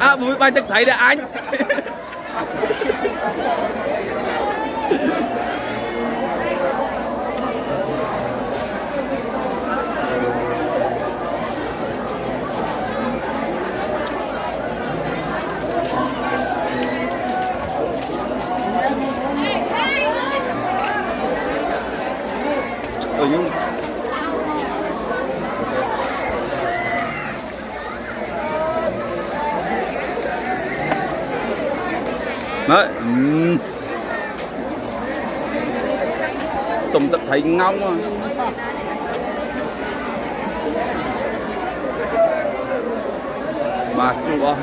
À bụi bayទឹកthấy đấy anh. Ở nhưng đấy tùng tập thấy ngông à. Mà chua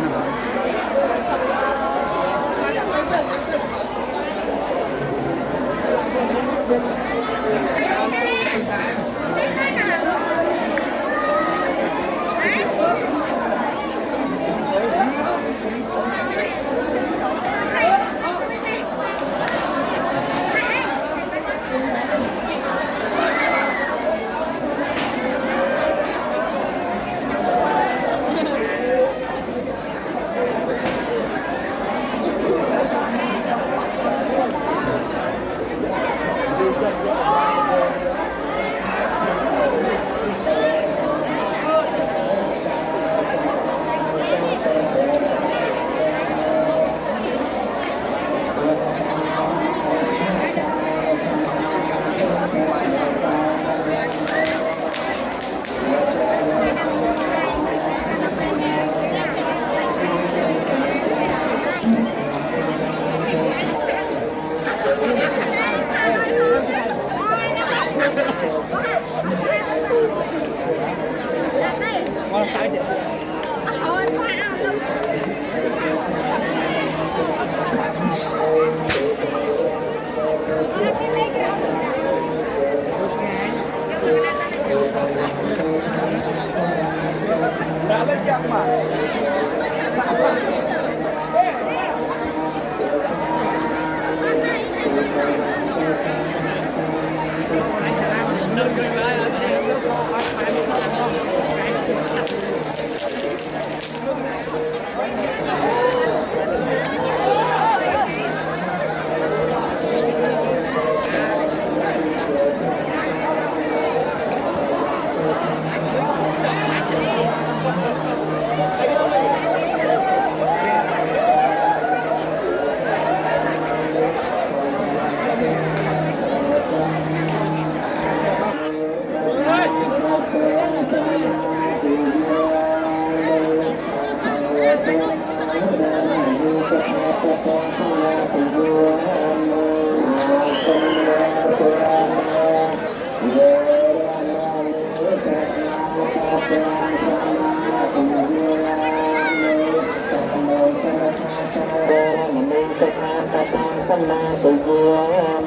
สมาธิเย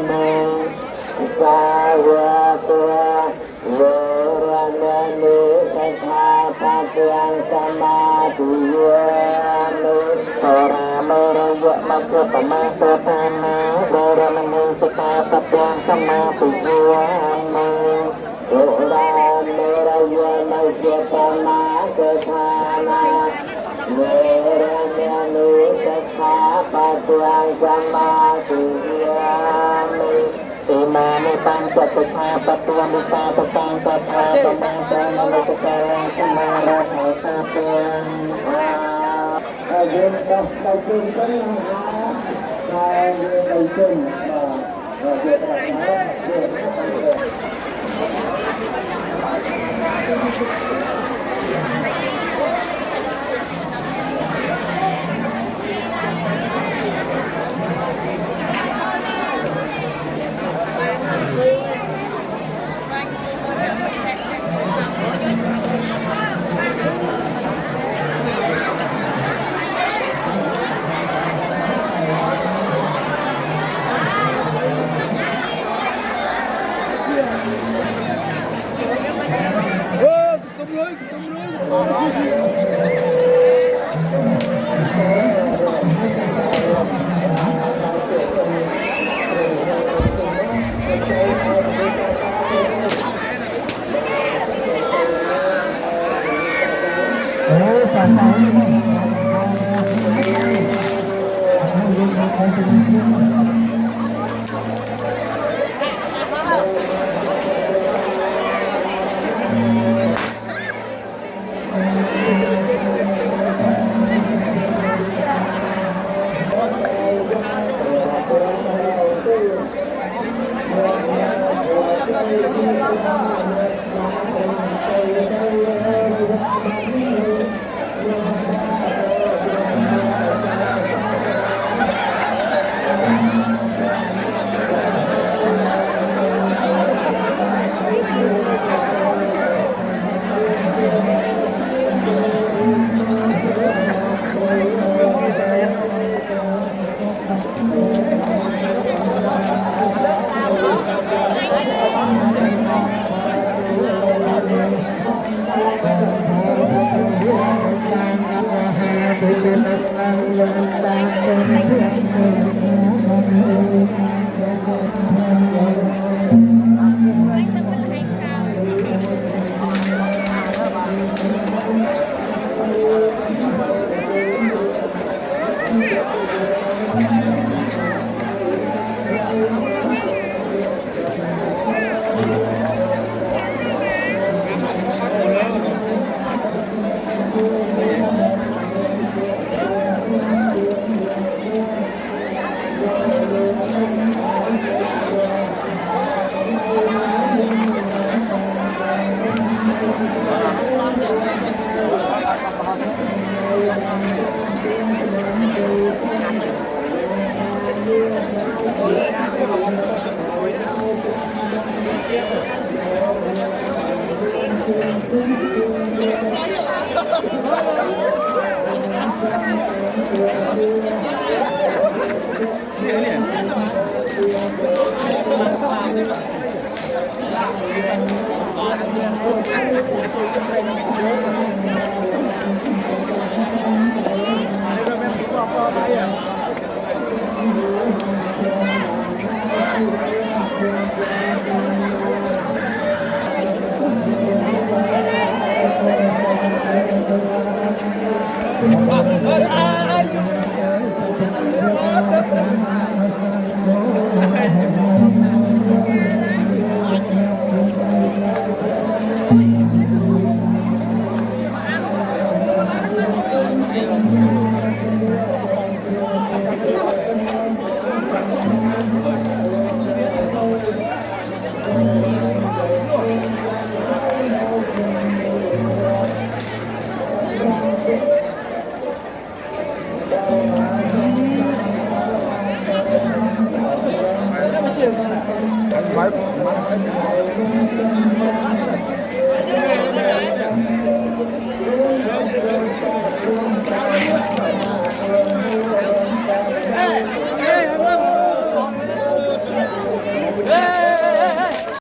โมสาวกเวรมณีสัทธาปัจจังสมาธิเยโมโสราเมรยะมัจจุปมาโตปานาเวรมณีสัทธาปัจจังสมาธิเยโมโสราเมรยะมัจจุปมาโตปานาเวรมณีสัทธาปัจจังสมาธิเยโมติมานิปัญจตุชาปตุมิตาตตังตถาปมาจามนุสกาลังสมาราภาตาเปียงอายุตัสสะจุนกันหาอายุตัสจุนอายุตัสสะจุน